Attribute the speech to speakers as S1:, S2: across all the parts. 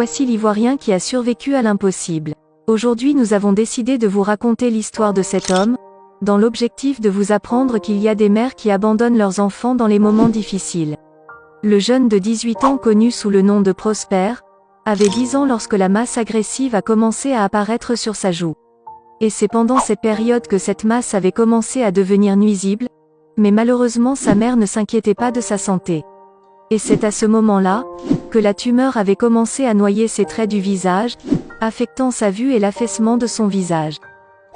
S1: Voici l'Ivoirien qui a survécu à l'impossible. Aujourd'hui nous avons décidé de vous raconter l'histoire de cet homme, dans l'objectif de vous apprendre qu'il y a des mères qui abandonnent leurs enfants dans les moments difficiles. Le jeune de 18 ans connu sous le nom de Prosper, avait 10 ans lorsque la masse agressive a commencé à apparaître sur sa joue. Et c'est pendant cette période que cette masse avait commencé à devenir nuisible, mais malheureusement sa mère ne s'inquiétait pas de sa santé. Et c'est à ce moment-là, que la tumeur avait commencé à noyer ses traits du visage, affectant sa vue et l'affaissement de son visage.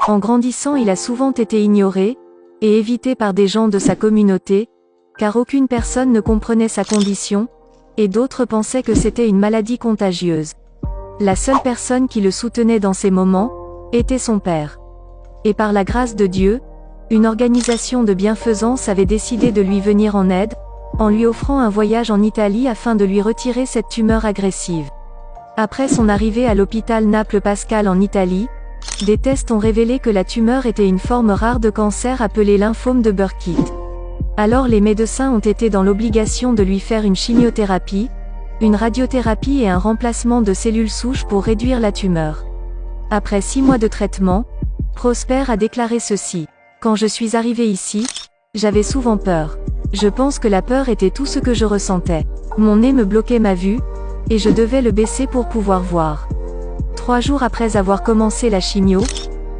S1: En grandissant il a souvent été ignoré, et évité par des gens de sa communauté, car aucune personne ne comprenait sa condition, et d'autres pensaient que c'était une maladie contagieuse. La seule personne qui le soutenait dans ces moments, était son père. Et par la grâce de Dieu, une organisation de bienfaisance avait décidé de lui venir en aide, en lui offrant un voyage en Italie afin de lui retirer cette tumeur agressive. Après son arrivée à l'hôpital Naples-Pascal en Italie, des tests ont révélé que la tumeur était une forme rare de cancer appelée lymphome de Burkitt. Alors les médecins ont été dans l'obligation de lui faire une chimiothérapie, une radiothérapie et un remplacement de cellules souches pour réduire la tumeur. Après 6 mois de traitement, Prosper a déclaré ceci: « Quand je suis arrivé ici, j'avais souvent peur. Je pense que la peur était tout ce que je ressentais. Mon nez me bloquait ma vue, et je devais le baisser pour pouvoir voir. 3 jours après avoir commencé la chimio,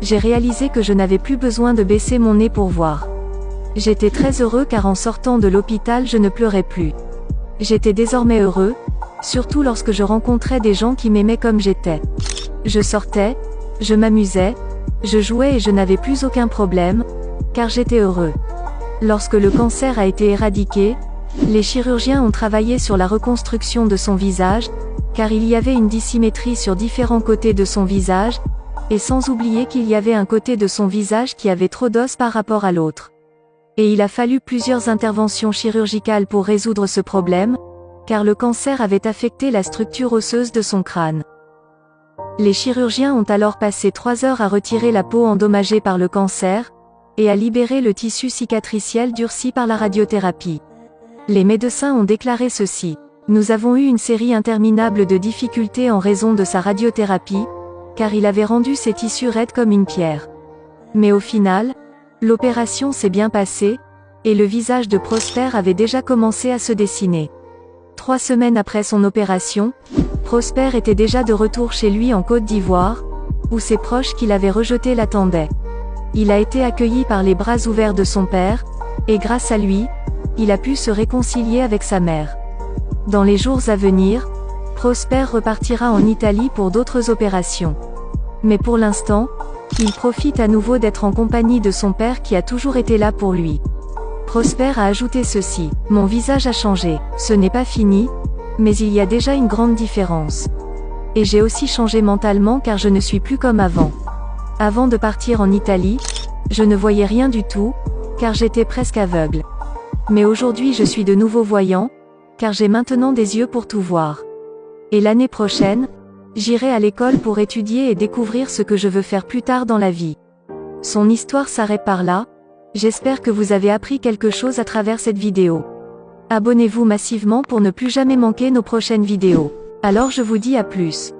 S1: j'ai réalisé que je n'avais plus besoin de baisser mon nez pour voir. J'étais très heureux car en sortant de l'hôpital je ne pleurais plus. J'étais désormais heureux, surtout lorsque je rencontrais des gens qui m'aimaient comme j'étais. Je sortais, je m'amusais, je jouais et je n'avais plus aucun problème, car j'étais heureux. Lorsque le cancer a été éradiqué, les chirurgiens ont travaillé sur la reconstruction de son visage, car il y avait une dissymétrie sur différents côtés de son visage, et sans oublier qu'il y avait un côté de son visage qui avait trop d'os par rapport à l'autre. Et il a fallu plusieurs interventions chirurgicales pour résoudre ce problème, car le cancer avait affecté la structure osseuse de son crâne. Les chirurgiens ont alors passé 3 heures à retirer la peau endommagée par le cancer, et à libérer le tissu cicatriciel durci par la radiothérapie. Les médecins ont déclaré ceci: « Nous avons eu une série interminable de difficultés en raison de sa radiothérapie, car il avait rendu ses tissus raides comme une pierre. Mais au final, l'opération s'est bien passée, et le visage de Prosper avait déjà commencé à se dessiner. 3 semaines après son opération, Prosper était déjà de retour chez lui en Côte d'Ivoire, où ses proches qui l'avaient rejeté l'attendaient. Il a été accueilli par les bras ouverts de son père, et grâce à lui, il a pu se réconcilier avec sa mère. Dans les jours à venir, Prosper repartira en Italie pour d'autres opérations. Mais pour l'instant, il profite à nouveau d'être en compagnie de son père qui a toujours été là pour lui. » Prosper a ajouté ceci: « Mon visage a changé, ce n'est pas fini, mais il y a déjà une grande différence. Et j'ai aussi changé mentalement car je ne suis plus comme avant. Avant de partir en Italie, je ne voyais rien du tout, car j'étais presque aveugle. Mais aujourd'hui je suis de nouveau voyant, car j'ai maintenant des yeux pour tout voir. Et l'année prochaine, j'irai à l'école pour étudier et découvrir ce que je veux faire plus tard dans la vie. » Son histoire s'arrête par là. J'espère que vous avez appris quelque chose à travers cette vidéo. Abonnez-vous massivement pour ne plus jamais manquer nos prochaines vidéos. Alors je vous dis à plus.